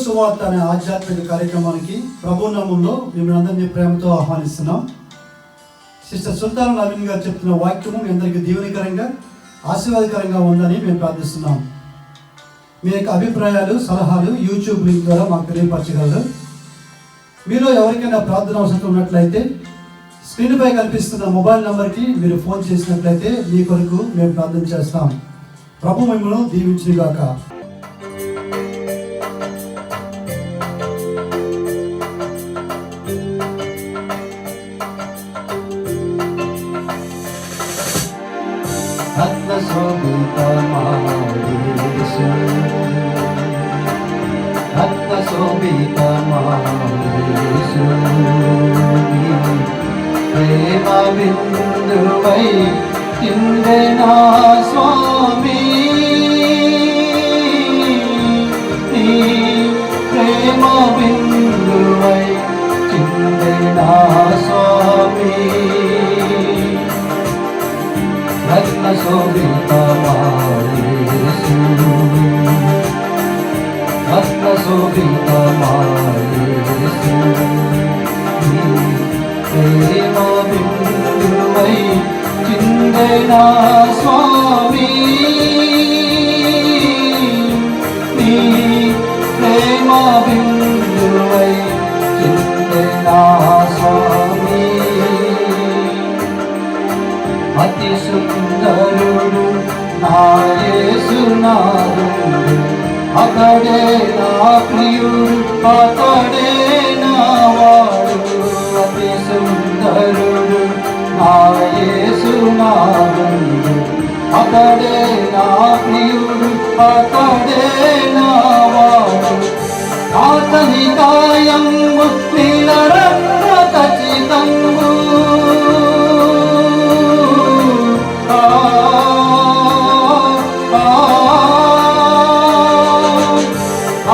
సువార్త అనే ఆధ్యాత్మిక కార్యక్రమానికి ప్రభు నామములో మిమ్మల్ని అందరినీ ప్రేమతో ఆహ్వానిస్తున్నాం. సిస్టర్ సుల్తాన్ నవీన్ గారు చెప్తున్న వాక్యము మీ అందరికీ దీవెనకరంగా ఆశీర్వాదకరంగా ఉందని మేము ప్రార్థిస్తున్నాం. మీ యొక్క అభిప్రాయాలు సలహాలు యూట్యూబ్ లింక్ ద్వారా మాకు తెలియపరచగలరు. మీలో ఎవరికైనా ప్రార్థన అవసరం ఉన్నట్లయితే స్క్రీన్పై కనిపిస్తున్న మొబైల్ నెంబర్కి మీరు ఫోన్ చేసినట్లయితే మీ కొరకు మేము ప్రార్థన చేస్తాం. ప్రభు మిమ్మల్ని దీవించుగాక. ప్రేమ బిందువై చిందెనా స్వామి, ప్రేమ బిందువై చిందెనా స్వామి, రత్న శోభితమాయేసు, రత్న శోభితమాయేసు, ప్రేమ బిందువై చిందెనా స్వామి, నీ ప్రేమ బిందువై చిందెనా స్వామి. అతి సుందరుడు నా యేసునాథుడు, అతడే నా ప్రియుడు, అతడే నా వాడు. అతి సుందరుడు నా యేసునాథుడు, అతడే నా ప్రియుడు, అతడే నా వాడు. అతని కాయము నీలరత్న ఖచ్చితంబు,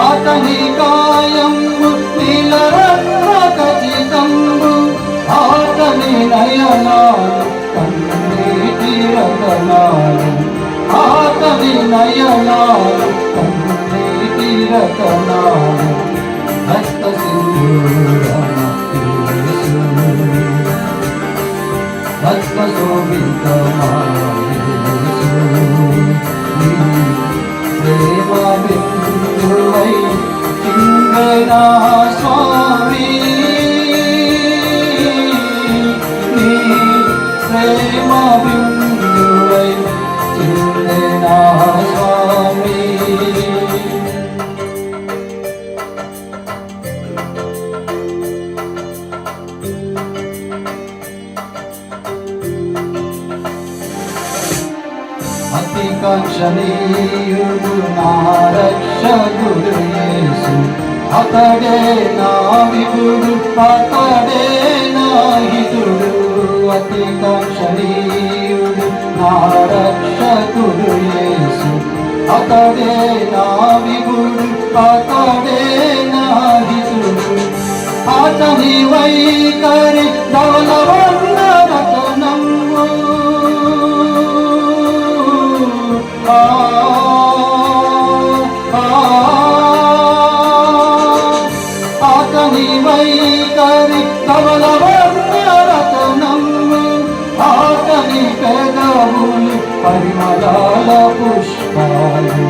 అతని కాయము నీలరత్న ఖచ్చితంబు, అతని నయనాలు కన్నీటి రతనాలు, అతని నయనాలు కన్నీటి రతనాలు. రక్త సింధూరమ యేసు, రక్త శోభితమాయేసు, నీ ప్రేమ బిందువై చిందెనా స్వామి, నీ ప్రేమ బిందువై చిందెనా స్వామి. అతి కాంక్షణీయుడు నా రక్షకుడు యేసు, అతడే నా విభుడు, అతడే నా హితుడు. అతి కాంక్షణీయుడు నా రక్షకుడు యేసు, అతడే నా విభుడు, అతడే నా హితుడు. అతని వైఖరి ధవలవర్ణ రతనంబు, అతని వైఖరి ధవలవర్ణ రతనంబు, అతని పెదవులు పరిమళాల పుష్పాలు,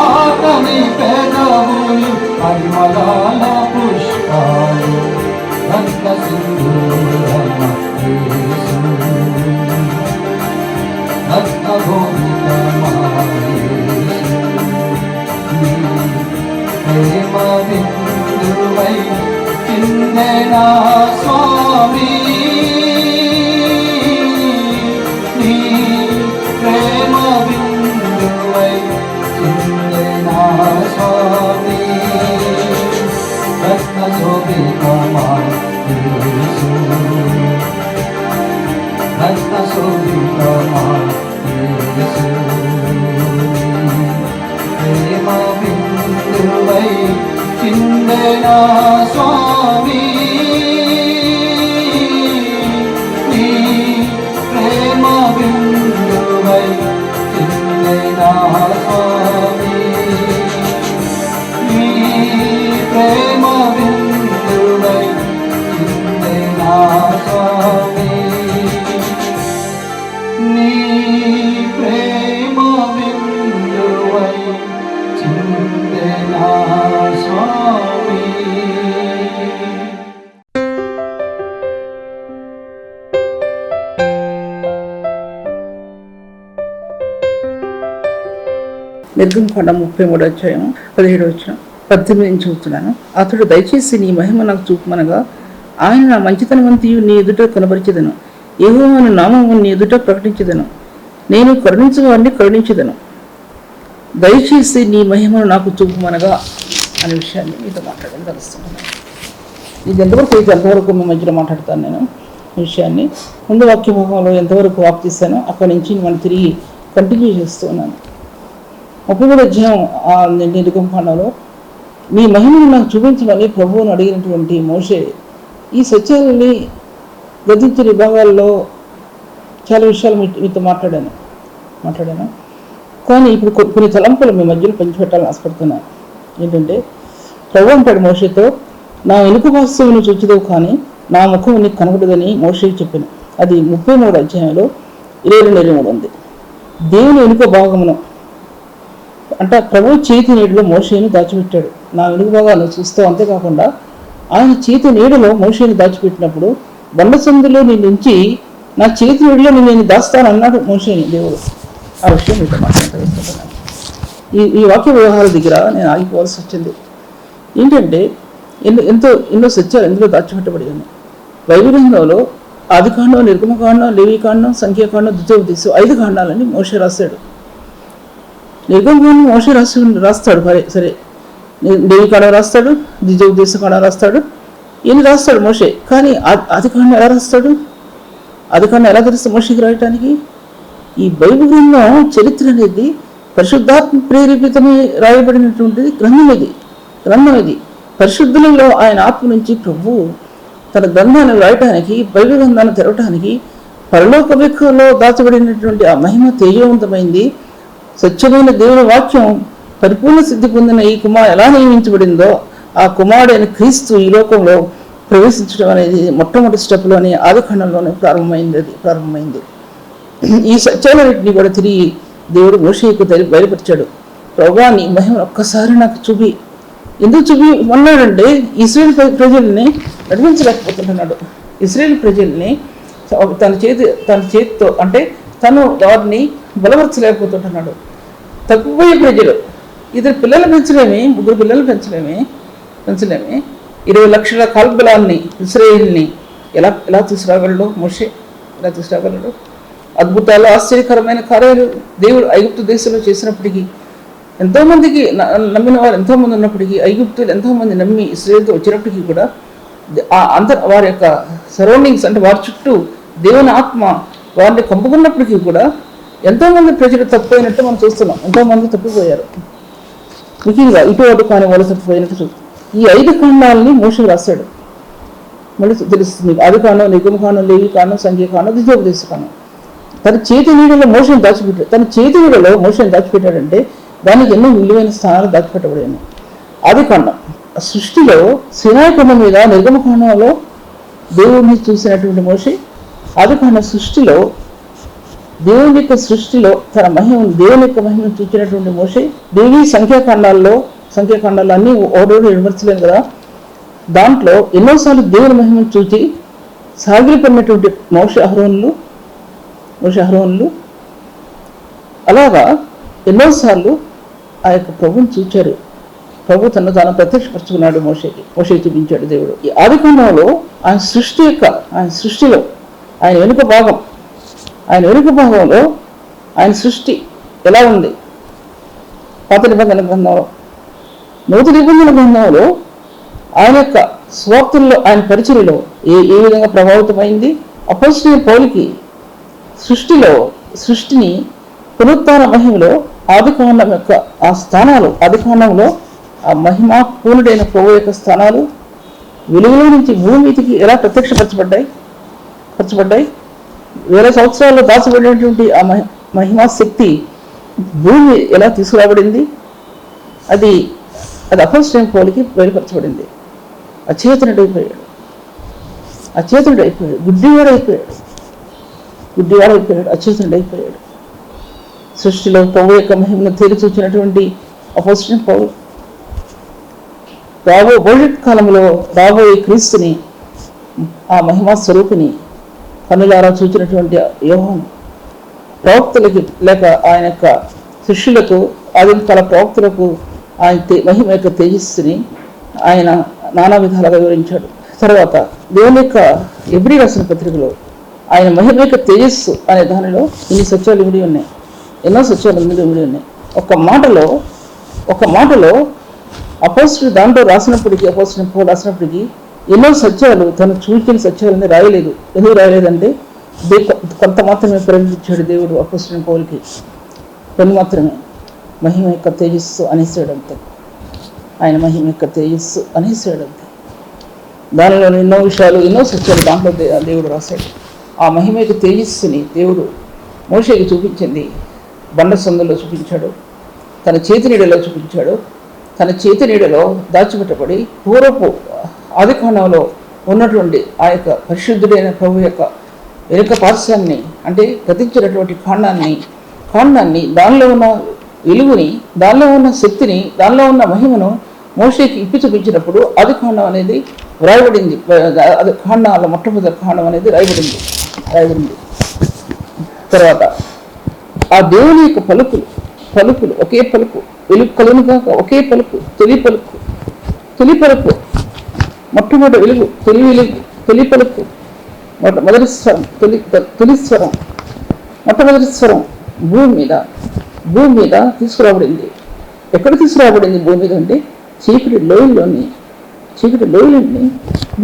అతని పెదవులు పరిమళాల పుష్పాలు. రక్త సింధూరమ యేసు, రక్త శోభితమాయేసు, నీ ప్రేమ బిందువై చిందెనా స్వామి, నీ ప్రేమ బిందువై చిందెనా స్వామి. రత్న శోభితమాయేసు, రత్న శోభితమాయేసు, ప్రేమ బిందువై చిందెనా స్వామి, నీ ప్రేమ బిందువై చిందెనా స్వామి. నిర్గమకాండం 33:17 18 చూస్తున్నాను. అతడు దయచేసి నీ మహిమ నాకు చూపమనగా ఆయన నా మంచితనమంతియు నీ ఎదుట కనబరిచెదను, యెహోవా నామము నీ ఎదుట ప్రకటించెదను, నేను కరుణించు వారిని కరుణించెదను, దయచేసి నీ మహిమను నాకు చూపమనగా అనే విషయాన్ని మీతో మాట్లాడడం తెలుస్తున్నాను. ఇది ఎంతవరకు మీ మధ్యలో మాట్లాడతాను నేను ఈ విషయాన్ని. ముందు వాక్య భాగంలో ఎంతవరకు వాక్తిస్తానో అక్కడి నుంచి మనం తిరిగి కంటిన్యూ చేస్తున్నాను. 33వ అధ్యాయం నిర్గమకాండంలో నీ మహిమను నాకు చూపించమని ప్రభువును అడిగినటువంటి మోషే ఈ సత్యాలని గతించిన విభాగాల్లో చాలా విషయాలు మీతో మాట్లాడాను. కానీ ఇప్పుడు కొన్ని తలంపులు మీ మధ్యలో పంచిపెట్టాలని ఆశపడుతున్నాను. ఏంటంటే ప్రభు అంటాడు మోషేతో, నా వెనుక వాస్తవుని చూచిదవు కానీ నా ముఖం నీకు కనబడదని మోషేకి చెప్పాను. అది 33వ అధ్యాయంలో 22-23 ఉంది. దేవుని వెనుక భాగమును అంటే ప్రభు చేతి నీడలో మోషేని దాచిపెట్టాడు. నా వెనుక భాగాన్ని చూస్తావు. అంతేకాకుండా ఆయన చేతి నీడలో మోషేని దాచిపెట్టినప్పుడు బండ సందులో నీ నుంచి నా చేతి నీడలో నేను దాస్తాను అన్నాడు మోషేని దేవుడు. ఆ విషయం మీతో మాట్లాడుతున్నాను. ఈ వాక్య వ్యవహారాల దగ్గర నేను ఆగిపోవాల్సి వచ్చింది. ఏంటంటే ఎన్నో సత్యాలు ఎందులో దాచిపెట్టబడి ఉన్నాయి. బైబిల్ గ్రంథంలో ఆదికాండం, నిర్గమకాండం, లేవీకాండం, సంఖ్యాకాండం, ద్వితీయోపదేశం 5 కాండాలని మోషే రాశాడు. నిర్గమకాండం మోషే రాస్తాడు సరే, లేవీకాండం రాస్తాడు, ద్వితీయోపదేశ కాండం రాస్తాడు, ఈయన రాస్తాడు మోషే. కానీ ఆదికాండం ఎలా రాస్తాడు? ఆదికాండం ఎలా తెలుస్తుంది మోషేకి రాయటానికి? ఈ బైబిల్ గ్రంథం చరిత్ర అనేది పరిశుద్ధాత్మ ప్రేరేపితమై రాయబడినటువంటిది గ్రంథం ఇది. పరిశుద్ధులలో ఆయన ఆత్మ నుంచి ప్రభు తన గ్రంథాన్ని రాయటానికి, బైబిల్ గ్రంథాన్ని తెరవటానికి పరలోక వ్యక్తిలో దాచబడినటువంటి ఆ మహిమ తేజవంతమైంది. స్వచ్ఛమైన దేవుని వాక్యం పరిపూర్ణ సిద్ధి పొందిన ఈ కుమార్ ఎలా నియమించబడిందో ఆ కుమారుడైన క్రీస్తు ఈ లోకంలో ప్రవేశించడం అనేది మొట్టమొదటి స్టెప్లోనే ఆదికాండంలోనే ప్రారంభమైంది. ఈ సత్యాలన్నింటినీ కూడా తిరిగి దేవుడు మోషేకు బయలుపరిచాడు. ప్రభువా నీ మహిమను ఒక్కసారి నాకు చూపి. ఎందుకు చూపిమన్నాడంటే ఇశ్రాయేల్ ప్రజల్ని నడిపించలేకపోతున్నాడు. ఇశ్రాయేల్ ప్రజల్ని తన చేతితో అంటే తను వారిని బలపరచలేకపోతుంటున్నాడు. తప్పిపోయే ప్రజలు 2 పిల్లలు పెంచలేమి, 3 పిల్లలు పెంచలేమి 20 లక్షల కాల్బలాన్ని ఇశ్రాయేల్ని ఎలా తీసుకురాగలడు మోషే? ఎలా తీసుకురాగలడు? అద్భుతాలు, ఆశ్చర్యకరమైన కార్యాలు దేవుడు ఐగుప్తు దేశంలో చేసినప్పటికీ, ఎంతోమందికి నమ్మిన వారు ఎంతోమంది ఉన్నప్పటికీ, ఐగుప్తులు ఎంతోమంది నమ్మి ఇశ్రాయేలుతో వచ్చినప్పటికీ కూడా వారి యొక్క సరౌండింగ్స్ అంటే వారి చుట్టూ దేవుని ఆత్మ వారిని కంపుకున్నప్పటికీ కూడా ఎంతోమంది ప్రజలు తప్పిపోయినట్టు మనం చూస్తున్నాం. ఎంతోమంది తప్పిపోయారు. ముఖ్యంగా ఇటువంటి కానీ వాళ్ళు తప్పిపోయినట్టు చూస్తాం. ఈ 5 కాండాలని మోషే రాశాడు. మళ్ళీ తెలుస్తుంది. ఆదికాండం, నిర్గమకాండం, లేవీకాండం, సంఖ్యాకాండం, ద్వితీయోపదేశకాండం. తన చేతి నీడలో మోషేని దాచిపెట్టాడంటే దానికి ఎన్నో విలువైన స్థానాలు దాచిపెట్టబడినాయి. ఆదికాండం సృష్టిలో సినాయి కొండ మీద నిర్గమకాండంలో దేవుడిని చూసినటువంటి మోషే, ఆదికాండ దేవుని యొక్క సృష్టిలో దేవుని యొక్క మహిమను చూసినటువంటి మోషే, దేవి సంఖ్యాకాండాల్లో అన్నీ ఓడోడు విమర్శలేను కదా, దాంట్లో ఎన్నోసార్లు దేవుని మహిమను చూచి సాగిలిపడినటువంటి మోషే అహరోనులు అలాగా ఎన్నోసార్లు ఆ యొక్క ప్రభుని చూచారు. ప్రభు తను తాను ప్రత్యక్షపరుచుకున్నాడు. మోషే చూపించాడు దేవుడు. ఈ ఆదికాండంలో ఆయన సృష్టిలో ఆయన వెనుక భాగంలో ఆయన సృష్టి ఎలా ఉంది? పాత నిబంధన గ్రంథంలో, నూతన నిబంధన గ్రంథంలో ఆయన యొక్క స్వార్థుల్లో, ఆయన పరిచర్యలో ఏ విధంగా ప్రభావితమైంది? అపోస్తలుడైన పౌలుకి సృష్టిని పునరుత్థాన మహిమలో ఆదికాండం యొక్క ఆ స్థానాలు, ఆదికాండంలో ఆ మహిమ పూర్ణుడైన ప్రభు యొక్క స్థానాలు వెలుగులో నుంచి భూమికి ఎలా ప్రత్యక్షపరచబడ్డాయి? వేల సంవత్సరాల్లో దాచబడినటువంటి ఆ మహిమా శక్తి భూమి ఎలా తీసుకురాబడింది? అది అపోస్తలుడైన పౌలుకి బయలుపరచబడింది. అచేతనుడైపోయాడు, గుడ్డివాడైపోయాడు, అచేతనుడైపోయాడు. సృష్టిలో ప్రభు యొక్క మహిమను తేలిచూచినటువంటి అపోస్తలుడైన పౌలు భవిష్యత్ కాలంలో రాబోయే క్రీస్తుని, ఆ మహిమా స్వరూపిని కన్నులారా చూచినటువంటి యోహాను ప్రవక్తలకి లేక ఆయన యొక్క శిష్యులకు అది తల ప్రవక్తలకు ఆయన మహిమ యొక్క తేజస్సుని ఆయన నానా విధాలుగా వివరించాడు. తర్వాత దేవుని యొక్క ఎబ్రీ రాసిన పత్రికలో ఆయన మహిమ యొక్క తేజస్సు అనే దానిలో ఇన్ని సత్యాలు ఇమిడి ఉన్నాయి, ఎన్నో సత్యాలు ఇమిడి ఉన్నాయి. ఒక మాటలో అపోస్తలుడు దాంట్లో అపోస్తలుడు పౌలు రాసినప్పటికీ ఎన్నో సత్యాలు తను చూచిన సత్యాలని రాయలేదు. ఎందుకు రాయలేదంటే కొంత మాత్రమే ప్రేమించాడు దేవుడు అపోస్తలుడు పౌలుకి, కొన్ని మాత్రమే. మహిమ యొక్క తేజస్సు అనేసాడు అంతే, ఆయన మహిమ యొక్క తేజస్సు అనేసాడు అంతే. దానిలో ఎన్నో విషయాలు, ఎన్నో సత్యాలు దాంట్లో దేవుడు రాశాడు. ఆ మహిమ యొక్క తేజస్సుని దేవుడు మోషేకి చూపించింది బండ సందులో చూపించాడు, తన చేతి నీడలో చూపించాడు. తన చేతి నీడలో దాచిపెట్టబడి పూర్వపు ఆదికాండంలో ఉన్నటువంటి ఆ యొక్క పరిశుద్ధుడైన ప్రభు యొక్క వెనుక పార్శ్వాన్ని, అంటే గతించినటువంటి కాండాన్ని, దానిలో ఉన్న వెలుగుని, దానిలో ఉన్న శక్తిని, దానిలో ఉన్న మహిమను మోషేకి ఇప్పి చూపించినప్పుడు ఆదికాండం అనేది వ్రాయబడింది. అది కాండాల మొట్టమొదటి కాండం అనేది రాయబడింది. తర్వాత ఆ దేవుని యొక్క పలుకులు ఒకే పలుకు, వెలుగు కలుగును కాక ఒకే పలుకు, తొలి పలుకు, మొట్టమొదటి వెలుగు, తొలి పలుకు, మొదటి స్వరం, తొలి స్వరం, మొట్టమొదటి స్వరం భూమి మీద తీసుకురాబడింది. ఎక్కడ తీసుకురాబడింది భూమి మీద అంటే చీకటి లోయల్లోని.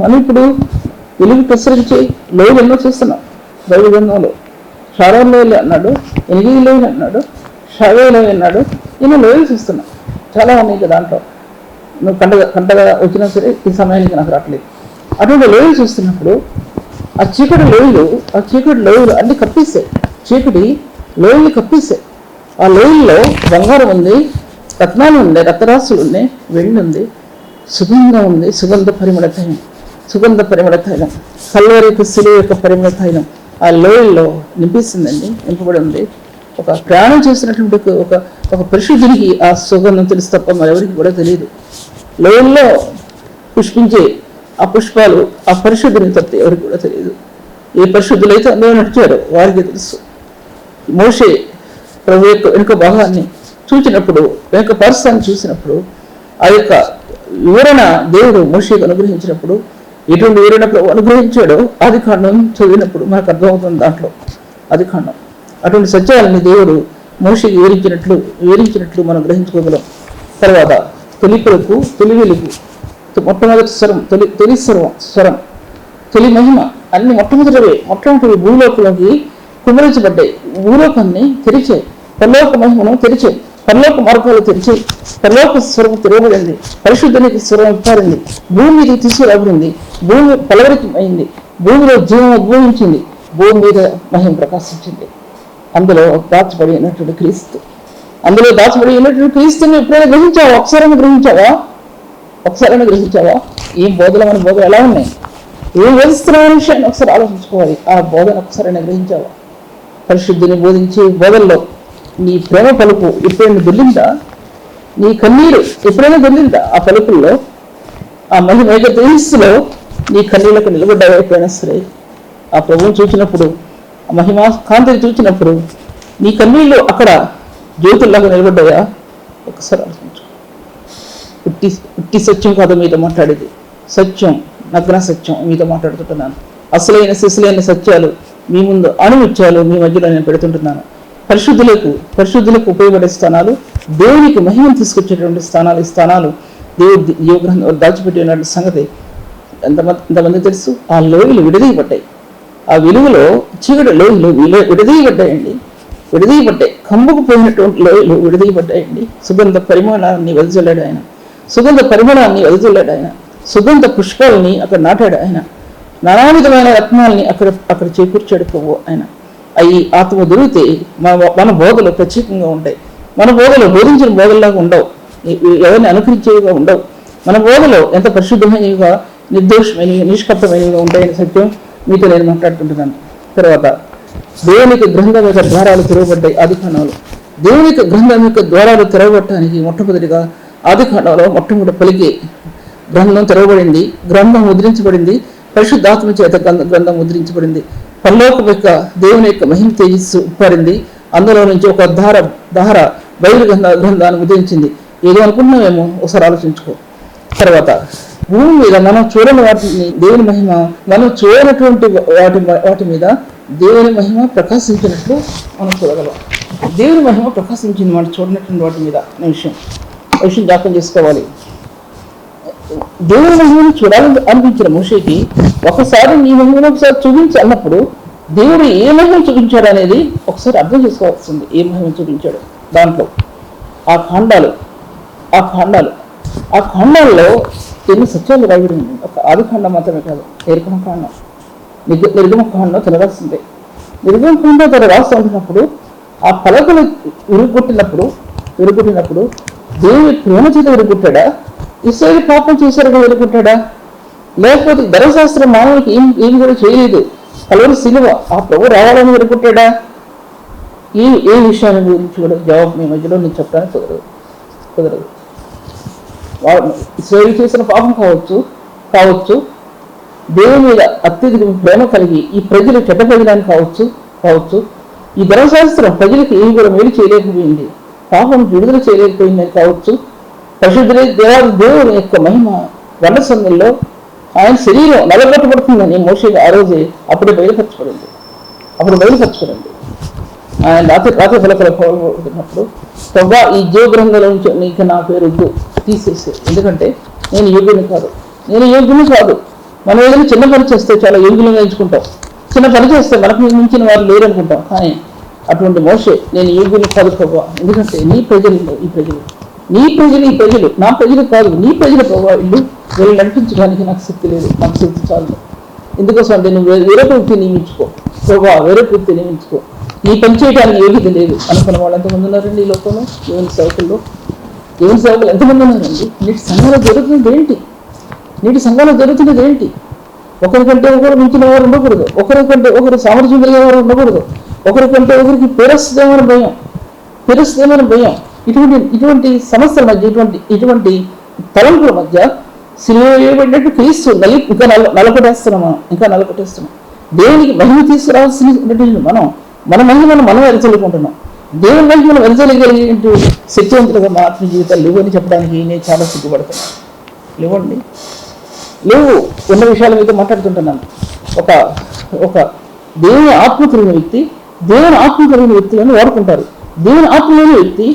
మనం ఇప్పుడు వెలుగు ప్రసరించే లోయలు ఎన్నో చూస్తున్నాం బైబిల్ గ్రంథంలో. షారోన్ లోయలు అన్నాడు, 8 లోయలు అన్నాడు, షావే లోయ అన్నాడు, ఎన్నో లోయలు చూస్తున్నాం. చాలా ఉన్నాయి కదా దాంట్లో. నువ్వు కంటగా వచ్చినా సరే ఈ సమయానికి నాకు రావట్లేదు. అటువంటి లోయలు చూస్తున్నప్పుడు ఆ చీకటి లోయలు అన్ని కప్పిస్తాయి. చీకటి లోయలు కప్పిస్తాయి. ఆ లోయల్లో బంగారం ఉంది, రత్నాలు ఉన్నాయి, రత్నరాశులు ఉన్నాయి, వెండి ఉంది, సుగంధం ఉంది, సుగంధ పరిమళ తైలం, కల్వరికి శిలువ యొక్క పరిమళ తైలం ఆ లోయల్లో నింపబడి ఉంది. ఒక ప్రయాణం చేసినటువంటి ఒక పరిశుద్ధునికి ఆ సుగంధం తెలుసు తప్ప మరెవరికి కూడా తెలియదు. లోయల్లో పుష్పించే ఆ పుష్పాలు ఆ పరిశుద్ధుని తప్ప ఎవరికి కూడా తెలియదు. ఏ పరిశుద్ధులైతే అందులో నడిచారో వారికి తెలుసు. మోషే ప్రభు యొక్క వెనుక భాగాన్ని చూసినప్పుడు, వెనుక పార్శ్వాన్ని చూసినప్పుడు, ఆ యొక్క వివరణ దేవుడు మోషేకు అనుగ్రహించినప్పుడు, ఎటువంటి వివరణ అనుగ్రహించాడో ఆదికాండం చదివినప్పుడు మనకు అర్థమవుతుంది. దాంట్లో ఆదికాండం అటువంటి సత్యాలని దేవుడు మోషేకి వివరించినట్లు మనం గ్రహించుకోగలం. తర్వాత తొలి పలుకు, తొలి వెలుగు, మొట్టమొదటి స్వరం, తొలి స్వరం, తొలి మహిమ అన్ని మొట్టమొదటి భూలోకంలోకి కుమరించబడ్డాయి. భూలోకాన్ని తెరిచాయి, పరలోక మహిమను తెరిచాయి, పరలోక మార్గాలు తెరిచాయి, పరలోక స్వరం తెరవబడింది, పరిశుద్ధునికి స్వరం ఇప్పారింది, భూమి మీదకి తీసుకురాబడింది, భూమి పలవరికమైంది, భూమిలో జీవం ఉద్భవించింది, భూమి మీద మహిమ ప్రకాశించింది. అందులో దాచబడి ఉన్నటువంటి క్రీస్తుని ఎప్పుడైనా గ్రహించావా? ఒకసారైనా గ్రహించావా? ఈ బోధలు మన బోధలు ఎలా ఉన్నాయి, ఏం బోధిస్తున్న విషయాన్ని ఒకసారి ఆలోచించుకోవాలి. ఆ బోధన ఒకసారైనా గ్రహించావా? పరిశుద్ధిని బోధించే బోధల్లో నీ ప్రేమ పలుకు ఎప్పుడైనా దొల్లిందా? నీ కన్నీరు ఎప్పుడైనా దొల్లిందా? ఆ పలుకుల్లో, ఆ మహిమ తేజస్సులో నీ కన్నీళ్లకు నిలబడ్డావా? ఎప్పుడైనా సరే ఆ ప్రభువుని చూసినప్పుడు, ఆ మహిమ కాంతిని చూసినప్పుడు నీ కన్నీళ్ళు అక్కడ జ్యోతుల్లాగా నిలబడ్డాయా? ఒకసారి ఆలోచించు. పుట్టి సత్యం కాదు మీతో మాట్లాడేది, సత్యం, నగ్న సత్యం మీతో మాట్లాడుతుంటున్నాను. అసలైన సిసలైన సత్యాలు మీ ముందు, అణుముత్యాలు మీ మధ్యలో నేను పెడుతుంటున్నాను. పరిశుద్ధులకు ఉపయోగపడే స్థానాలు, దేవునికి మహిమను తీసుకొచ్చేటువంటి స్థానాలు. ఈ స్థానాలు దేవుడు జీవగ్రంథంలో దాచిపెట్టి ఉన్న సంగతి ఎంతమంది తెలుసు? ఆ లోయలు విడదీయబడ్డాయి. ఆ వెలుగులో చీకటి లోయలు విడదీయబడ్డాయి. కమ్ముకు పోయినటువంటి లోయలు విడదీయబడ్డాయండి. సుగంధ పరిమళాన్ని వెదజల్లాడు ఆయన. సుగంధ పుష్పాలని అక్కడ నాటాడు ఆయన. నానా విధమైన రత్నాలని అక్కడ చేకూర్చాడు ప్రభు ఆయన. అవి ఆత్మ దొరికితే మన బోధలు ప్రత్యేకంగా ఉంటాయి. మన బోధలు బోధించిన బోధల్లాగా ఉండవు, ఎవరిని అనుకరించేవిగా ఉండవు. మన బోధలో ఎంత పరిశుద్ధమైనవిగా, నిర్దోషమైనవి, నిష్కప్తమైనవిగా ఉంటాయని సత్యం మీతో నేను మాట్లాడుకుంటున్నాను. తర్వాత దేవునికి గ్రంథం యొక్క ద్వారాలు తెరవబడ్డాయి. ఆదికాండంలో దేవునికి గ్రంథం యొక్క ద్వారాలు తెరవబడటానికి మొట్టమొదటిగా ఆదికాండంలో మొట్టమొదటి పలికి గ్రంథం తెరవబడింది, గ్రంథం ముద్రించబడింది, పరిశుద్ధాత్మ చేత గ్రంథం ముద్రించబడింది. పరలోకం యొక్క దేవుని యొక్క మహిమ తేజస్సు ఉప్పారింది. అందులో నుంచి ఒక ధార బైబిల్ గ్రంథాన్ని ముద్రించింది. ఏదో అనుకున్నామేమో ఒకసారి ఆలోచించుకో. తర్వాత భూమి మీద మనం చూడని వాటిని దేవుని మహిమ, మనం చూడనటువంటి వాటి మీద దేవుని మహిమ ప్రకాశించినట్లు మనం చూడగలం. దేవుని మహిమ ప్రకాశించింది మనం చూడనటువంటి వాటి మీద అనే విషయం జ్ఞాపకం చేసుకోవాలి. దేవుని మహిమను చూడాలని అనిపించిన మోషేకి ఒకసారి నీ మహిమను ఒకసారి చూపించి అన్నప్పుడు దేవుడు ఏ మహిమ చూపించాడు అనేది ఒకసారి అర్థం చేసుకోవాల్సింది. ఏ మహిమ చూపించాడు దాంట్లో ఆ ఖండాల్లో ఎన్ని సత్యాలు రాయబడి ఉంది. ఒక ఆది ఖండం మాత్రమే కాదు, నిర్గమకాండం తినవలసిందే. నిర్గమకాండం తన రాస్తూ ఉంటున్నప్పుడు ఆ పలకలు విరుగుట్టినప్పుడు దేవుని ప్రేమ చేత విరుగుట్టాడా, ఇస్రాయేలు పాపం చేశారుగా విరుగుట్టాడా, లేకపోతే ధర్మశాస్త్రం మానవునికి ఏం కూడా చేయలేదు, కలవరి సిలువ ఆ ప్రభు రావాలని విరుగుట్టాడా? ఏ విషయాన్ని గురించి కూడా జవాబు మీ మధ్యలో నేను చెప్పడానికి కుదరదు. ఇస్రాయేలు చేసిన పాపం కావచ్చు, దేవుని మీద అత్యధిక ప్రేమ కలిగి ఈ ప్రజలు చెడ్డ ప్రజలని కావచ్చు, ఈ ధర్మశాస్త్రం ప్రజలకు ఏమి కూడా మేలు చేయలేకపోయింది, పాపం విడుదల చేయలేకపోయిందని కావచ్చు, పరిశుద్ధులే దేవుని యొక్క మహిమ వంట సమయంలో ఆయన శరీరం నలగొట్టబడుతుందని మోషే ఆ రోజే అప్పుడే బయలుపరచబడింది. ఆయన రాత్రి పలకలున్నప్పుడు ప్రభా ఈ జీవ గ్రంథంలో నుంచి నీకు నా పేరు వద్దు, తీసేసి, ఎందుకంటే నేను యోగ్యుని కాదు. మనం ఏదైనా చిన్న పని చేస్తే చాలా యోగ్యులుగా ఎంచుకుంటాం, చిన్న పని చేస్తే మనకు మించిన వారు లేరనుకుంటాం. కానీ అటువంటి మోషే నేను యోగ్యుని కాదు ప్రభా, ఎందుకంటే నీ ప్రజలు నా ప్రజలు కాదు, నీ ప్రజల ప్రభావ వీళ్ళు నడిపించడానికి నాకు శక్తి లేదు, నాకు శక్తి చాలు. ఎందుకోసం అంటే నువ్వు వేరొక వ్యక్తి నియమించుకో ప్రభావ, వేరొక వ్యక్తి నియమించుకో, నీ పని చేయడానికి యోగ్యత లేదు అనుకున్న వాళ్ళు ఎంతమంది ఉన్నారండి ఈ లోకంలో? దేవుని సేవకులు ఎంతమంది ఉన్నారండి? నేటి సంఘాలు జరుగుతున్నది ఏంటి? ఒకరికంటే ఒకరు మించిన వారు ఉండకూడదు, ఒకరికంటే ఒకరు సామర్థ్యం కలిగిన వారు ఉండకూడదు, ఒకరికంటే ఒకరికి పేరస్తేమని భయం. ఇటువంటి సమస్యల మధ్య, ఇటువంటి తలంపుల మధ్య సిలువ వేయబడినట్టు క్రీస్తు ఇంకా నలగొట్టేస్తున్నాం. దేవునికి మహిమ తీసుకురావాల్సినటువంటి మన మహిమను మనం వెరచలుకుంటున్నాం. దేవుని మహిమను వెరచగలిగే శక్తివంతులుగా మా ఆత్మీయ జీవితాలు లేవని చెప్పడానికి నేను చాలా సిగ్గుపడుతున్నాను. లేవు ఉన్న విషయాల మీద మాట్లాడుతుంటున్నాను. ఒక దేవుని ఆత్మ కలిగిన వ్యక్తులను వాడుకుంటారు. దేవుని ఆత్మ లేని వ్యక్తి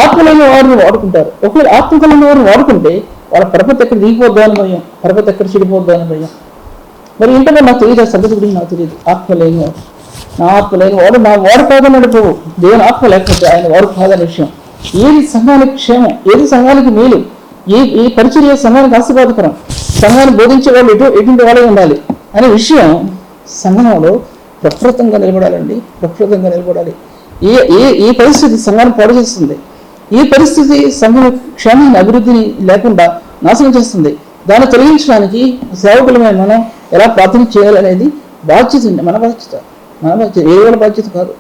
ఆత్మలేని వారిని వాడుకుంటారు. ఒకవేళ ఆత్మ కలిగిన వారిని వాడుకుంటే వాళ్ళ పరపతి ఎక్కడ దిగిపోద్దా అని భయం, పరపతి ఎక్కడ చెడిపోద్దా అని భయం. మరి ఏంటంటే నాకు తెలియదు, ఆ సంగతి గురించి నాకు తెలియదు. ఆత్మ లేని వాడు నా వాడు కాదని నడిపోవు. దేవుని ఆత్మ లేకపోతే ఆయన వాడు కాదనే విషయం. ఏది సంఘానికి క్షేమం, ఏది సంఘానికి మేలు, ఏ పరిచర్య సంఘానికి ఆశీర్వాదకరం, సంఘాన్ని బోధించే వాళ్ళు ఎటువంటి వాళ్ళే ఉండాలి అనే విషయం సంఘంలో ప్రకృతంగా నిలబడాలి. ఏ పరిస్థితి సంఘాన్ని పాడు చేస్తుంది, ఈ పరిస్థితి సంఘం క్షేమాన్ని, అభివృద్ధిని లేకుండా నాశనం చేస్తుంది. దాన్ని తొలగించడానికి సేవకులమైన మనం ఎలా ప్రార్థన చేయాలనేది బాధ్యత ఉంది. మన బాధ్యత ఏ వాళ్ళ బాధ్యత కాదు,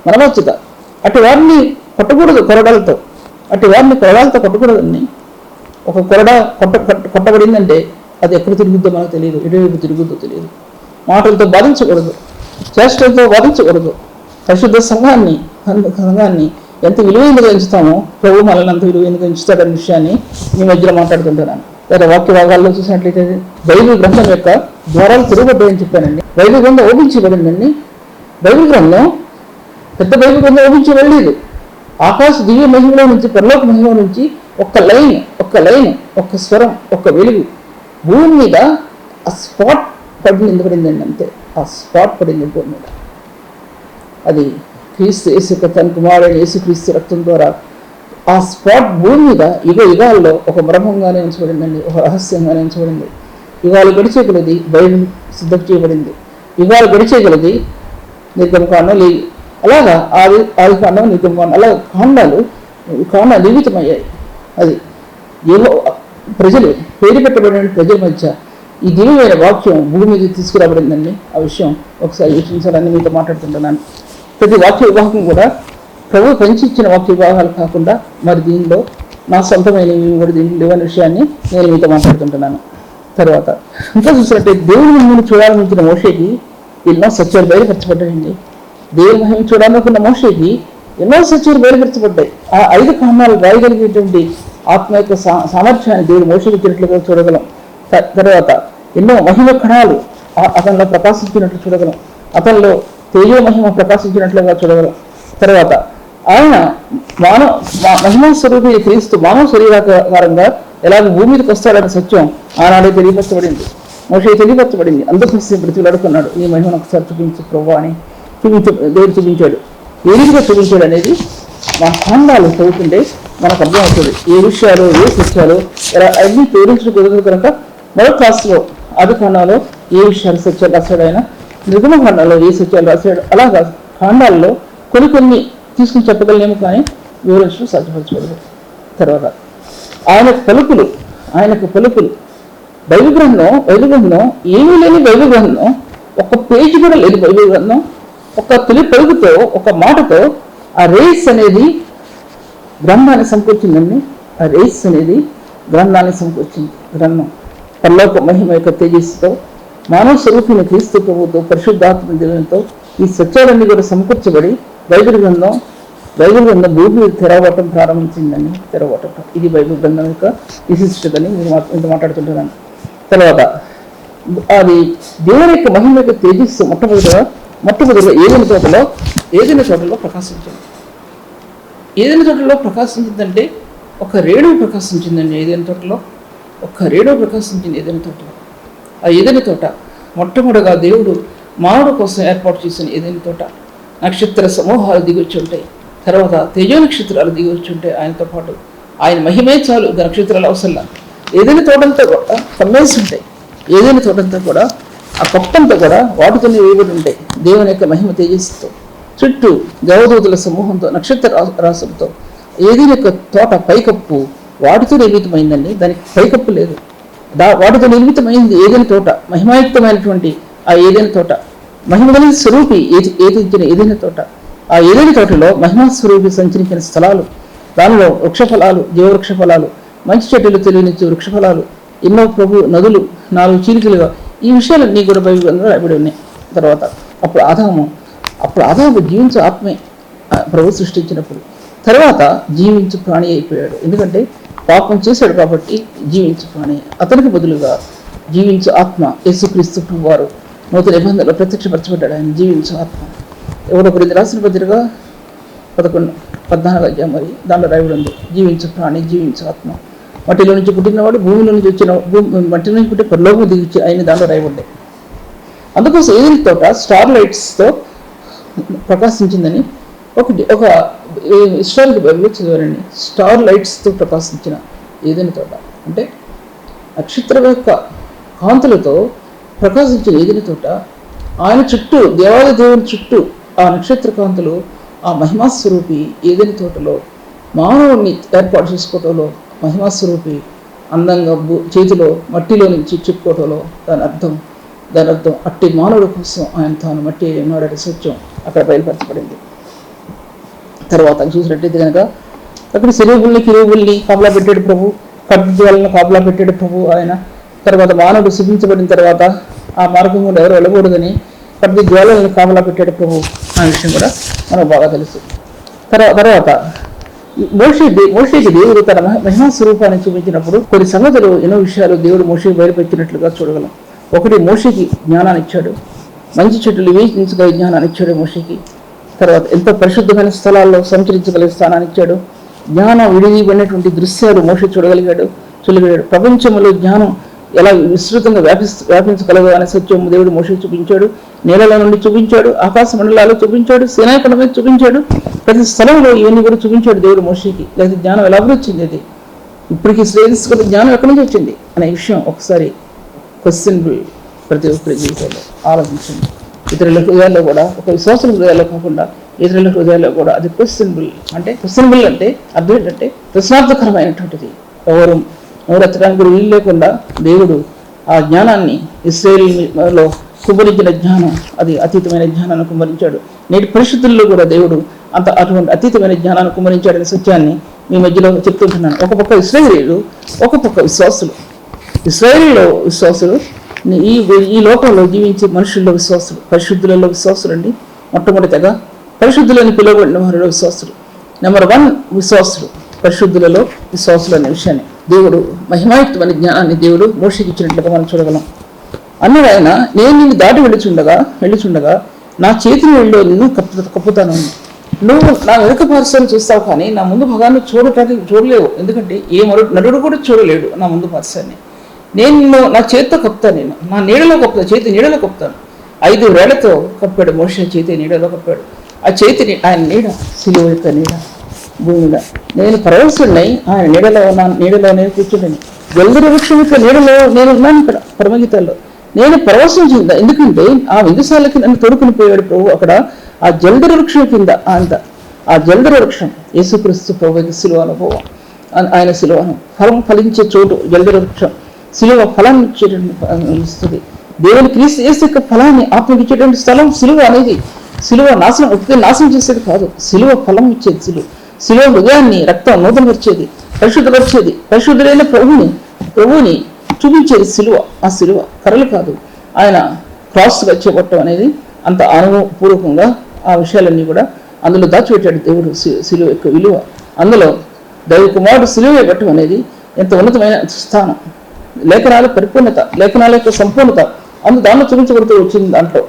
మన బాధ్యత. అటు వారిని కొట్టకూడదు కొరడాలతో, కొట్టకూడదని. ఒక కొరడ కొట్టబడిందంటే అది ఎక్కడ తిరుగుద్దో మనకు తెలియదు, ఎటువైపు తిరుగుద్దో తెలియదు. మాటలతో బాధించకూడదు, చేష్టలతో బాధించకూడదు. పరిశుద్ధ సంఘాన్ని ఎంత విలువైనగా ఎంచుతామో ప్రభు మనల్ని అంత విలువైనగా ఎంచుతాడనే విషయాన్ని మీ మధ్యలో మాట్లాడుకుంటున్నాను. లేదా వాక్య భాగాల్లో చూసినట్లయితే బైబిల్ గ్రంథం యొక్క ద్వారాలు తిరగబడ్డాయని చెప్పానండి. బైబిల్ గ్రంథం ఓపించబడిందండి. బైబిల్ గ్రంథం పెద్ద బైబిల్ గ్రంథం ఓపించబడలేదు. ఆకాశ దివ్య మహిమలో నుంచి, పరలోక మహిమలో నుంచి ఒక్క లైన్, ఒక్క స్వరం, ఒక్క వెలుగు భూమి మీద ఆ స్పాట్ పడిందండి. అంతే, ఆ స్పాట్ పడింది భూమి మీద. అది క్రీస్తు యేసు తన కుమారుడైన యేసుక్రీస్తు రక్తం ద్వారా ఆ స్పాట్ భూమి మీద యుగాల్లో ఒక మర్మంగానే ఉంచబడిందండి, ఒక రహస్యంగానే ఉంచబడింది. యుగాలు గడిచే కొలది బైబిల్ సిద్ధం చేయబడింది. యుగాలు గడిచే కొలది నిర్గమకాండం లేదు. అలాగా ఆది కాండం, నిర్గమకాండం, అలా కాండాలు నిమిత్తమయ్యాయి. అది ఏవో ప్రజలు, పేరు పెట్టబడిన ప్రజల మధ్య ఈ దివ్యమైన వాక్యం భూమి మీద తీసుకురాబడిందండి. ఆ విషయం ఒకసారి యోచించాలని మీతో మాట్లాడుతుంటున్నాను. ప్రతి వాక్య విభాగం కూడా ప్రభు పంచిచ్చిన వాక్య విభాగాలు కాకుండా మరి దీనిలో నా సొంతమైనవి కూడా దీంట్లో లేవనే విషయాన్ని నేను మీతో మాట్లాడుతుంటున్నాను. తర్వాత ఇంకా చూసినట్టే దేవుని మహిమను చూడాలనుకున్న మోషేకి ఎన్నో సత్యాలు బయలుపరచబడ్డాయండి. దేవుని మహిమను చూడాలనుకున్న మోషేకి ఎన్నో సత్యాలు బయలుపరచబడ్డాయి. ఆ 5 కారణాలు రాయగలిగేటువంటి ఆత్మ యొక్క సామర్థ్యాన్ని దేవుడు మోషేకి ఇచ్చినట్లుగా చూడగలం. తర్వాత ఎన్నో మహిమ కణాలు అతనిలో ప్రకాశించినట్లు చూడగలం. అతనిలో తేజో మహిమ ప్రకాశించినట్లుగా చూడగలం. తర్వాత ఆయన మహిమా స్వరూపి క్రీస్తు మానవ శరీరాకారంగా ఎలాగ భూమి మీదకి వస్తాడనే సత్యం ఆనాడే తెలియపరచబడింది, మోషే తెలియపరచబడింది. అందుకోసం బ్రతిలాడుకున్నాడు, నీ మహిమను ఒకసారి చూపించు ప్రభు అని దేవుడు చూపించాడు. ఏ రీతిగా చూపించాడు అనేది మన ఖండాలు చదువుతుంటే మనకు అర్థమవుతుంది. ఏ విషయాలు ఏ సత్యాలు ఇలా అన్ని వివరించడం కుదరదు కనుక మరో క్లాస్లో ఆది ఖండాలో ఏ విషయాలు సత్యాలు రాశాడు, ఆయన నిర్గమ ఖండాల్లో ఏ సత్యాలు రాశాడు, అలాగా ఖండాల్లో కొన్ని తీసుకుని చెప్పగలనేమో కానీ వివరించడం సాధ్యపరచబడదు. తర్వాత ఆయనకు పలుకులు బైబిల్ గ్రంథం ఏమీ లేని బైబిల్ గ్రంథం, ఒక పేజీ కూడా లేదు బైబిల్ గ్రంథం. ఒక తొలి పలుకుతో ఒక మాటతో ఆ రేస్ అనేది గ్రంథాన్ని సమకూర్చిందండి. ఆ రేస్ అనేది గ్రంథాన్ని సమకూర్చింది. గ్రంథం పరలోక మహిమ యొక్క తేజస్సుతో మానవ స్వరూపిని క్రీస్తు ప్రభుతో పరిశుద్ధాత్మ దేవునితో ఈ సత్యాలన్నీ కూడా సమకూర్చబడి బైబిల్ గ్రంథం భూమి తెరవటం ప్రారంభించిందని. ఇది బైబిల్ గ్రంథం యొక్క విశిష్టతని మీరు ఇంత మాట్లాడుతుంటున్నాను. తర్వాత అది దేవుని యొక్క మహిమ యొక్క తేజస్సు మొట్టమొదటిగా ఏదైనా తోటలో ప్రకాశించింది. ఏదైనా తోటలో ప్రకాశించిందంటే ఒక రేణువు ప్రకాశించిందండి. ఏదైనా తోటలో ఒక రేణువు ప్రకాశించింది. ఏదైనా తోటలో ఆ ఏదైనా తోట మొట్టమొదటిగా దేవుడు మానవుడు కోసం ఏర్పాటు చేసిన ఏదైనా తోట నక్షత్ర సమూహాలు దిగొచ్చి ఉంటాయి. తర్వాత తేజో నక్షత్రాలు దిగొచ్చి ఉంటాయి. ఆయనతో పాటు ఆయన మహిమే చాలు, నక్షత్రాలు అవసరంలా. ఏదైనా తోటంతా కూడా కమ్మేసి ఉంటాయి. ఏదైనా తోటంతా కూడా ఆ కప్పంతా కూడా వాటితోనే వేయబడి ఉంటాయి. దేవుని యొక్క మహిమ తేజస్సుతో చుట్టూ దేవదూతల సమూహంతో నక్షత్ర రాసులతో ఏదైనా యొక్క తోట పైకప్పు వాటితో నిర్మితమైందండి. దానికి పైకప్పు లేదు. వాటితో నిర్మితమైంది ఏదైనా తోట, మహిమాయుక్తమైనటువంటి ఆ ఏదైనా తోట, మహిమగల స్వరూపి ఏదించిన ఏదైనా తోట. ఆ ఏదైనా తోటలో మహిమా స్వరూపి సంచరించిన స్థలాలు, దానిలో వృక్షఫలాలు, జీవవృక్ష ఫలాలు, మంచి చెట్టులు తెలియనిచ్చే వృక్షఫలాలు, ఎన్నో ప్రభు నదులు, 4 చీలికలుగా ఈ విషయాలన్నీ కూడా బైబిల్ రాయబడి ఉన్నాయి. తర్వాత అప్పుడు ఆదాము జీవించు ఆత్మే ప్రభు సృష్టించినప్పుడు. తర్వాత జీవించు ప్రాణి అయిపోయాడు. ఎందుకంటే పాపం చేశాడు కాబట్టి జీవించు ప్రాణి. అతనికి బదులుగా జీవించు ఆత్మ యేసుక్రీస్తు వారు నూతన నిబంధనలో ప్రత్యక్షపరచబడ్డాడు. ఆయన జీవించు ఆత్మ. ఎవరో కొరింథీ రాసిన పత్రిక 14 అధ్యాయం మరి దాంట్లో రాయబడి ఉంది, జీవించు ప్రాణి, జీవించు ఆత్మ. మట్టిలో నుంచి పుట్టినవాడు భూమిలో నుంచి వచ్చిన మట్టి నుంచి పుట్టి పరలోకం దిగిచ్చి ఆయన దాంట్లో రాయబడ్డాయి. అందుకోసం ఏదైనా తోట స్టార్ లైట్స్తో ప్రకాశించిందని ఒక హిస్టారికల్ బైబిల్లో చదివారండి. స్టార్ లైట్స్తో ప్రకాశించిన ఏదైనా తోట అంటే నక్షత్రం యొక్క కాంతులతో ప్రకాశించిన ఏదైనా తోట, ఆయన చుట్టూ దేవాలయ దేవుని చుట్టూ ఆ నక్షత్ర కాంతులు, ఆ మహిమాస్వరూపి ఏదైనా తోటలో మానవుడిని ఏర్పాటు చేసుకోవటంలో మహిమాస్వరూపి అందంగా చేతిలో మట్టిలో నుంచి చిక్కుకోవటంలో దాని అర్థం అట్టి మానవుడి కోసం ఆయన తాను మట్టి ఉన్నాడనే సత్యం అక్కడ బయలుపరచబడింది. తర్వాత చూసినట్టయితే కనుక అక్కడ కిరుబుల్ని కాపలా పెట్టాడు ప్రభు, కట్టుదలను కాపలా పెట్టాడు ప్రభు ఆయన. తర్వాత మానవుడు శిక్షించబడిన తర్వాత ఆ మార్గం కూడా ఎవరు వెళ్ళకూడదని కట్టి జ్వాలను కాపలా పెట్టాడు ప్రభు. ఆ విషయం కూడా మనకు బాగా తెలుసు. తర్వాత మోషేకి దేవుడు తన మహిమా స్వరూపాన్ని చూపించినప్పుడు కొన్ని సంగతులు, ఎన్నో విషయాలు దేవుడు మోషేకి బయలుపెట్టినట్లుగా చూడగలం. ఒకటి, మోషేకి జ్ఞానాన్ని ఇచ్చాడు. మంచి చెట్టులు వేయించగల జ్ఞానాన్ని ఇచ్చాడు మోషేకి. తర్వాత ఎంతో పరిశుద్ధమైన స్థలాల్లో సంచరించగలిగే స్థానాన్ని ఇచ్చాడు. జ్ఞానం విడిదిబడినటువంటి దృశ్యాలు మోషే చూడగలిగాడు. ప్రపంచంలో జ్ఞానం ఎలా విస్తృతంగా వ్యాపించగలదు అనే సత్యం దేవుడు మోషేకి చూపించాడు. నేలల నుండి చూపించాడు, ఆకాశ మండలాలు చూపించాడు, సేనాయి కొండ మీద చూపించాడు. ప్రతి స్థలంలో ఇవన్నీ కూడా చూపించాడు దేవుడు మోషేకి. లేదా జ్ఞానం ఎలా వచ్చింది, అది ఇప్పటికీ శ్రేయస్కర జ్ఞానం ఎక్కడి నుంచి వచ్చింది అనే విషయం ఒకసారి క్వశ్చనబుల్ ప్రతి ఒక్కరి జీవితంలో ఆలోచించండి. ఇతరుల హృదయాల్లో కూడా, ఒక విశ్వాసుల హృదయాల్లో కాకుండా ఇతరుల హృదయాల్లో కూడా అది క్వశ్చనబుల్ అంటే అర్థం ఏంటంటే ప్రశ్నార్థకరమైనటువంటిది. ఎవరు నోరెత్తడానికి కూడా వీలు లేకుండా దేవుడు ఆ జ్ఞానాన్ని ఇశ్రాయేలులో కుమ్మరించిన జ్ఞానం, అది అతీతమైన జ్ఞానాన్ని కుమ్మరించాడు. నేటి పరిస్థితుల్లో కూడా దేవుడు అటువంటి అతీతమైన జ్ఞానాన్ని కుమ్మరించాడనే సత్యాన్ని మీ మధ్యలో చెప్తుంటున్నాను. ఒక పక్క ఇశ్రాయేలీలు, ఒక పక్క విశ్వాసులు. ఇశ్రాయేలీలో విశ్వాసులు, ఈ లోకంలో జీవించే మనుషుల్లో విశ్వాసులు, పరిశుద్ధులలో విశ్వాసులు అండి. మొట్టమొదటిగా పరిశుద్ధులని పిలువబడిన వారిలో విశ్వాసులు. నెంబర్ 1 విశ్వాసులు, పరిశుద్ధులలో విశ్వాసులు అనే విషయాన్ని దేవుడు మహిమాయుక్తమైన జ్ఞానాన్ని దేవుడు మోషేకి ఇచ్చినట్లుగా మనం చూడగలం. అన్నాడు ఆయన, నేను నిన్ను దాటి వెళ్ళుచుండగా నా చేతిని వెళ్ళి నిన్ను కప్పుతాను. నువ్వు నా వెనుక పార్శ్వాన్ని చూస్తావు కానీ నా ముందు భాగాన్ని చూడలేవు. ఎందుకంటే ఏ నటుడు కూడా చూడలేడు నా ముందు పార్శ్వాన్ని. నేను నిన్ను నా చేతితో కప్పుతాను, నేను నా నీడలో కప్పుతాను, చేతి నీడలో కప్పుతాను. 5 వేళ్లతో కప్పాడు మోషే, చేతి నీడలో కప్పాడు. ఆ చేతిని ఆయన నీడ, సిలువ యొక్క నీడ భూమి మీద. నేను పరవశుడినై ఆయన నీడలోనే కూర్చుంటాను. జల్దర వృక్షం యొక్క నీడలో నేను ఉన్నాను. ఇక్కడ పరమగీతాల్లో నేను పరవశం చెందా, ఎందుకంటే ఆ విందుశాలకి నన్ను తోడుకుని పోయాడు ప్రభు. అక్కడ ఆ జల్దర వృక్షం కింద ఆ జల్దర వృక్షం యేసుక్రీస్తు ప్రభు సిలువ అనుభవం. ఆయన సిలువను ఫలం ఫలించే చోటు జల్దర వృక్షం. సిలువ ఫలాన్ని ఇచ్చేటువంటి దేవుని క్రీస్తు యేసు యొక్క ఫలాన్ని ఆత్మకి ఇచ్చేటువంటి స్థలం సిలువ అనేది. సిలువ నాశనం చేసేది కాదు, సిలువ ఫలం ఇచ్చేది. సిలువ హృదయాన్ని రక్తం నూతనపరిచేది, పరిశుద్ధపరిచేది. పరిశుద్ధుడైన ప్రభువుని చూపించేది సిలువ. ఆ సిలువ కర్రలు కాదు, ఆయన క్రాస్గా చేపట్టడం అనేది అంత అనుభవపూర్వకంగా ఆ విషయాలన్నీ కూడా అందులో దాచిపెట్టాడు దేవుడు. సిలువ యొక్క విలువ, అందులో దైవ కుమారుడు సిలువ ఇవ్వటం అనేది ఎంత ఉన్నతమైన స్థానం. లేఖనాల పరిపూర్ణత, లేఖనాల యొక్క సంపూర్ణత దానిలో చూపించబడుతూ వచ్చింది. దాంట్లో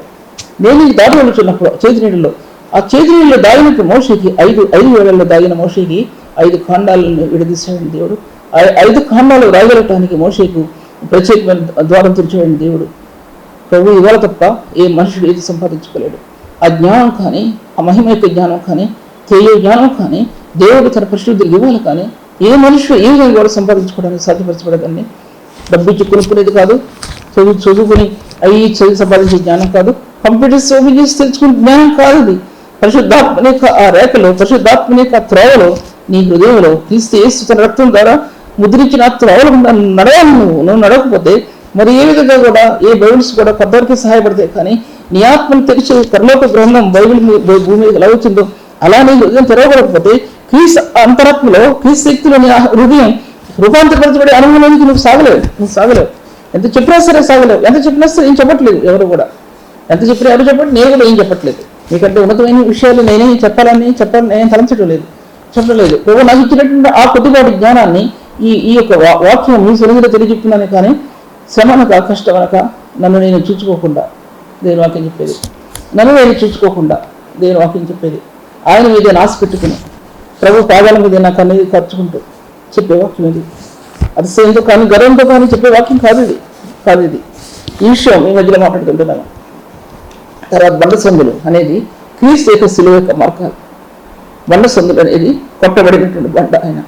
నేను ఈ దారి వెళ్తున్నప్పుడు చేతి నీళ్ళలో, ఆ చేతి నీళ్ళలో దాగినట్టు మోషేకి 5 వేళల్లో దాగిన మోషేకి 5 ఖండాలను విడదీశాడు దేవుడు. 5 ఖండాలు రాయగలటానికి మోషేకు ప్రత్యేకమైన ద్వారం తెరిచాడు దేవుడు. ప్రభు ఇవాళ తప్ప ఏ మనుషుడు ఏది సంపాదించుకోలేడు. ఆ జ్ఞానం కానీ, ఆ మహిమ యొక్క జ్ఞానం కానీ, తెలియ జ్ఞానం కానీ, దేవుడు తన పరిశుద్ధులు ఇవ్వాలి కానీ ఏ మనుషుడు ఏ విధంగా కూడా సంపాదించుకోవడానికి సాధ్యపరచబడదని. డబ్బిచ్చి కొనుక్కునేది కాదు, చదువుకుని చదివి సంపాదించే జ్ఞానం కాదు, కంప్యూటర్స్ ఓపెన్ చేసి తెలుసుకునే జ్ఞానం కాదు. ఇది పరిశుద్ధాత్మ యొక్క ఆ రేఖలో, పరిశుద్ధాత్మ యొక్క త్రోవలో, నీ హృదయంలో క్రీస్తు యేసు తన రక్తం ద్వారా ముద్రించిన ఆ త్రోవలు నడవాలి. నువ్వు నడవకపోతే మరి ఏ విధంగా కూడా ఏ బైబిల్స్ కూడా కొంతవరకు సహాయపడతాయి కానీ నీ ఆత్మను తెరిచే పరలోక గ్రంథం బైబిల్ భూమి మీద ఎలా వచ్చిందో అలా నీ హృదయం తెరవబడకపోతే క్రీస్తు అంతరాత్మలో, క్రీస్తు శక్తిలో నీ హృదయం రూపాంతరపరచబడే అనుభవంలోనికి నువ్వు సాగలేవు. ఎంత చెప్పినా సరే సాగలేవు. ఎంత చెప్పినా సరే ఏం చెప్పట్లేదు ఎవరు కూడా. ఎంత చెప్పినా ఎవరు చెప్పండి, నేను కూడా ఏం చెప్పట్లేదు. మీకంటే ఉన్నతమైన విషయాలు నేనేం చెప్పాలని నేను తలంచడం చెప్పలేదు. ప్రభు నాకు ఇచ్చినటువంటి ఆ కొద్దిపాటి జ్ఞానాన్ని ఈ యొక్క వాక్యం మీ సులువుగా తెలియజెప్తున్నాను కానీ శ్రమనక కష్టమనక నన్ను నేను చూసుకోకుండా దేవుని వాక్యం చెప్పేది. నన్ను నేను చూసుకోకుండా దేవుని వాక్యం చెప్పేది. ఆయన మీదే ఆశ పెట్టుకుని ప్రభు పాదాల మీద నాకు అనేది ఖర్చుకుంటూ చెప్పే వాక్యం ఇది. అతిశయంతో కానీ గర్వంతో కానీ చెప్పే వాక్యం కాదు ఇది. ఈ విషయం ఈ మధ్యలో మాట్లాడుకుంటున్నాను. తర్వాత బండసందులు అనేది క్రీస్తు యొక్క సిలువ యొక్క మార్గాలు. బండసందులు అనేది కొట్టబడినటువంటి బండ. ఆయన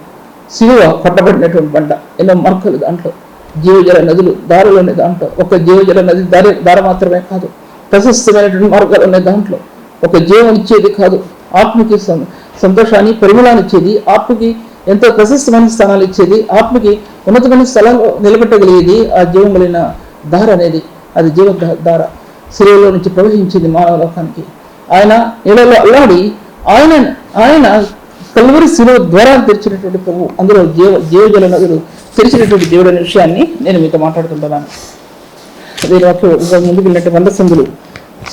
సిలువ కొట్టబడినటువంటి బండ. ఎన్నో మార్గాలు దాంట్లో, జీవజల నదులు దారులు ఉన్నాయి దాంట్లో. ఒక జీవజల నది దార మాత్రమే కాదు, ప్రశస్తమైనటువంటి మార్గాలు ఉన్నాయి దాంట్లో. ఒక జీవం ఇచ్చేది కాదు, ఆత్మకి సంతోషాన్ని పరిమళాన్ని ఇచ్చేది, ఆత్మకి ఎంతో ప్రశస్తమైన స్థానాలు ఇచ్చేది, ఆత్మకి ఉన్నతమైన స్థలంలో నిలబెట్టగలిగేది ఆ జీవం కలిగిన దార అనేది. అది జీవ దార శిలువలో నుంచి ప్రవహించింది మానవ లోకానికి. ఆయన నీళ్ళలో అల్లాడి ఆయన కల్వరి శిలువ ద్వారా తెరిచినటువంటి ప్రభు. అందులో జీవజల నదులు తెరిచినటువంటి దేవుడు అనే విషయాన్ని నేను మీతో మాట్లాడుకుంటున్నాను. దీని ముందుకు వెళ్ళినట్టు బండసందులు,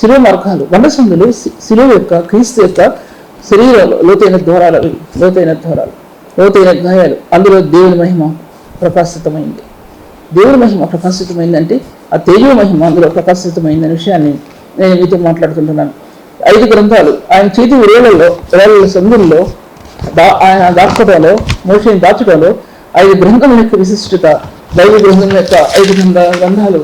శిలువ మార్గాలు. బండసందులు శిలువ యొక్క, క్రీస్తు యొక్క శరీరంలో లోతైన ద్వారాలు, లోతైన గాయాలు. అందులో దేవుని మహిమ ప్రకాశితమైంది. దేవుని మహిమ ప్రకాశితమైందంటే ఆ తేజో మహిమ అందులో ప్రకాశితమైందనే విషయాన్ని నేను మీతో మాట్లాడుకుంటున్నాను. 5 గ్రంథాలు ఆయన చేతి వేళ్ల సందుల్లో ఆయన దాచుకోవడంలో, మోషేని దాచుకోవడంలో 5 గ్రంథముల యొక్క విశిష్టత, దైవ గ్రంథం యొక్క 5 గ్రంథాలు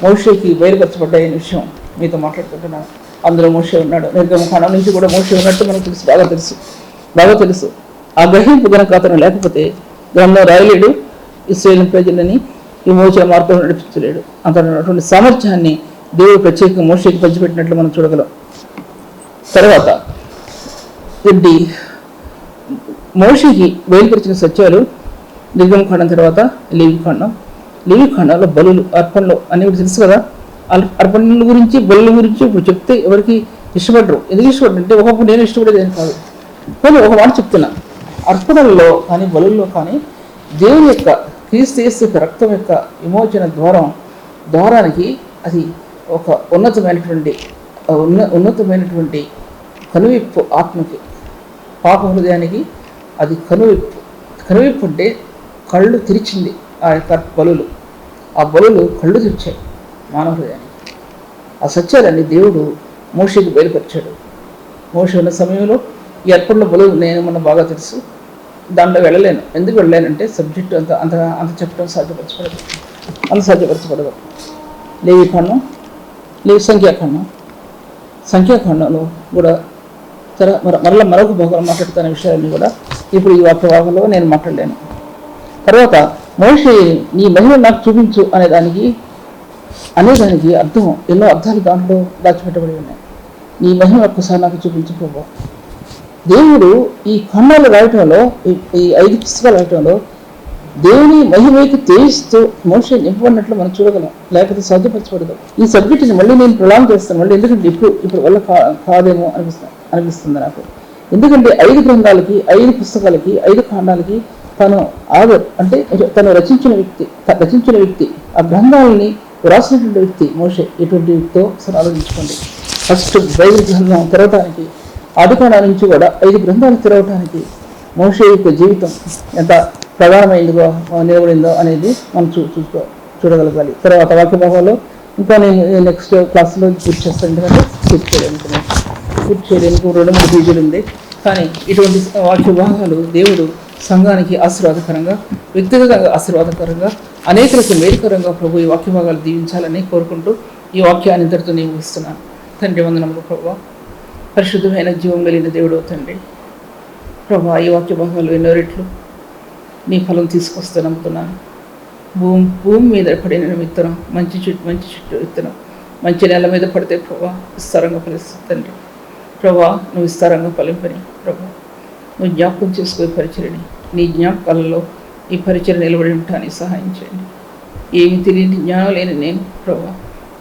మోషేకి బయలుపరచబడ్డాయనే విషయం మీతో మాట్లాడుకుంటున్నాను. అందులో మోషే ఉన్నాడు. నిర్గమకాండం నుంచి కూడా మోషే ఉన్నట్టు మనకు బాగా తెలుసు. ఆ గ్రహింపు గనక అతను లేకపోతే గ్రంథం రాయలేడు, ఇశ్రాయేలు ప్రజలని విమోచన మార్గంలో నడిపించలేడు. అతను ఉన్నటువంటి సామర్థ్యాన్ని దేవుడు ప్రత్యేకంగా మోషేకి పంచిపెట్టినట్లు మనం చూడగలం. తర్వాత మోషేకి బయలుపరిచిన సత్యాలు నిర్గమకాండం తర్వాత లేవికాండంలో బలులు, అర్పణలు అనేవి తెలుసు కదా. అర్పణల గురించి, బలుల గురించి ఇప్పుడు చెప్తే ఎవరికి ఇష్టపడరు. ఎందుకు ఇష్టపడరు అంటే ఒకప్పుడు నేను ఇష్టపడేది ఏం కాదు. కానీ ఒక మాట చెప్తున్నా, అర్పణల్లో కానీ బలుల్లో కానీ దేవుని యొక్క క్రీస్తు యేసు యొక్క రక్తం యొక్క విమోచన ద్వారానికి అది ఒక ఉన్నతమైనటువంటి కనువిప్పు ఆత్మకి, పాప హృదయానికి అది కనువిప్పు. కనువిప్పు అంటే కళ్ళు తెరిచింది ఆ యొక్క బలులు. ఆ బలులు కళ్ళు తెరిచాయి మానవ హృదయానికి. ఆ సత్యాలన్నీ దేవుడు మోషేకి బయలుపరిచాడు. మోషే ఉన్న సమయంలో ఈ అర్పణలో బలులు నేను మన బాగా తెలుసు, దాంట్లో వెళ్ళలేను. ఎందుకు వెళ్ళలేనంటే సబ్జెక్టు అంత చెప్పడం సాధ్యపరచబడదు. లేవి ఖండం, లేవి సంఖ్యాఖండంలో కూడా మరలా మరొక భాగంలో మాట్లాడుతున్న విషయాలన్నీ కూడా ఇప్పుడు ఈ వాక్య భాగంలో నేను మాట్లాడలేను. తర్వాత మోషే నీ మహిమ నాకు చూపించు అనేదానికి అర్థం, ఎన్నో అర్థాలు దాంట్లో దాచిపెట్టబడి ఉన్నాయి. నీ మహిమ ఒక్కసారి నాకు చూపించు ప్రభువా. దేవుడు ఈ ఖండాలు రాయటంలో, ఈ 5 పుస్తకాలు రాయటంలో దేవుని మహిమకి తేజిస్తూ మోషే నింపబడినట్లు మనం చూడగలం, లేకపోతే సాధ్యపరచబడదు. ఈ సబ్జెక్టుని మళ్ళీ నేను ప్రొలాంగ్ చేస్తాను మళ్ళీ, ఎందుకంటే ఇప్పుడు వల్ల కాదేమో అనిపిస్తుంది నాకు. ఎందుకంటే 5 గ్రంథాలకి, 5 పుస్తకాలకి, 5 ఖండాలకి తను రచించిన వ్యక్తి, ఆ గ్రంథాలని వ్రాసినటువంటి వ్యక్తి మోషే. ఎటువంటి వ్యక్తితో అసలు ఆలోచించుకోండి. ఫస్ట్ బైబిల్ గ్రంథం తెరవటానికి, ఆదికాండం నుంచి కూడా 5 గ్రంథాలు తెరవటానికి మోషే యొక్క జీవితం ఎంత ప్రధానమైందిగా నిలబడిందో అనేది మనం చూడగలగాలి. తర్వాత వాక్య భాగంలో ఇంకా నేను నెక్స్ట్ క్లాస్లో పూర్తి చేస్తాను, ఎందుకంటే పూర్తి చేయడానికి 2-3 పేజీలు ఉంది. కానీ ఇటువంటి వాక్య భాగాలు దేవుడు సంఘానికి ఆశీర్వాదకరంగా, వ్యక్తిగతంగా ఆశీర్వాదకరంగా, అనేకులకు మేలుకరంగా ప్రభు ఈ వాక్య భాగాలు దీవించాలని కోరుకుంటూ ఈ వాక్యాన్ని ఇంతటితో నేను ముగిస్తున్నాను. తండ్రి వందనములు ప్రభువా, పరిశుద్ధమైన జీవం కలిగిన దేవుడు తండ్రి. ప్రభువా, ఈ వాక్య భాగాలు ఎన్నో రెట్లు నీ ఫలం తీసుకొస్తే నమ్ముతున్నాను. భూమి మీద పడిన విత్తనం, మంచి చెట్టు విత్తనం మంచి నేల మీద పడితే ప్రభువా విస్తారంగా ఫలిస్తుంది తండ్రి. ప్రభువా, నువ్వు విస్తారంగా ఫలింపని ప్రభువా, నువ్వు జ్ఞాపకం చేసుకునే పరిచయని, నీ జ్ఞాపకాలలో ఈ పరిచయం నిలబడి ఉంటానికి సహాయం చేయండి. ఏమి తెలియని జ్ఞానం లేని నేను ప్రభువా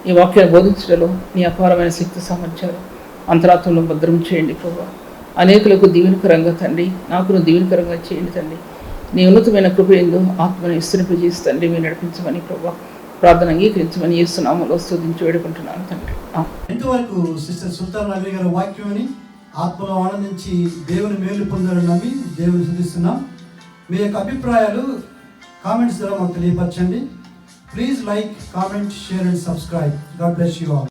ఈ వాక్యాన్ని బోధించడంలో నీ అపారమైన శక్తి సామర్థ్యాలు అంతరాత్మలో భద్రం చేయండి ప్రభువా. అనేకులకు దీవెనకరంగా తండ్రి, నాకు దీవెనకరంగా చేయండి తండ్రి. నీ ఉన్నతమైన కృప ఎందు ఆత్మను విస్తరింపజేసి మీరు నడిపించమని ప్రభువా ప్రార్థన అంగీకరించమని యేసునామములో స్తుతించి వేడుకుంటున్నాను తండ్రి. ఎంతవరకు సిస్టర్ సుల్తాన్ నవీ గారి వాక్యాన్ని ఆత్మలో ఆనందించి దేవుని మేలు పొందాలని నమ్మి దేవుని స్తుతిస్తున్నాం. మీ యొక్క అభిప్రాయాలు కామెంట్స్ ద్వారా మాకు తెలియపరచండి. Please like, comment, share and subscribe. God bless you all.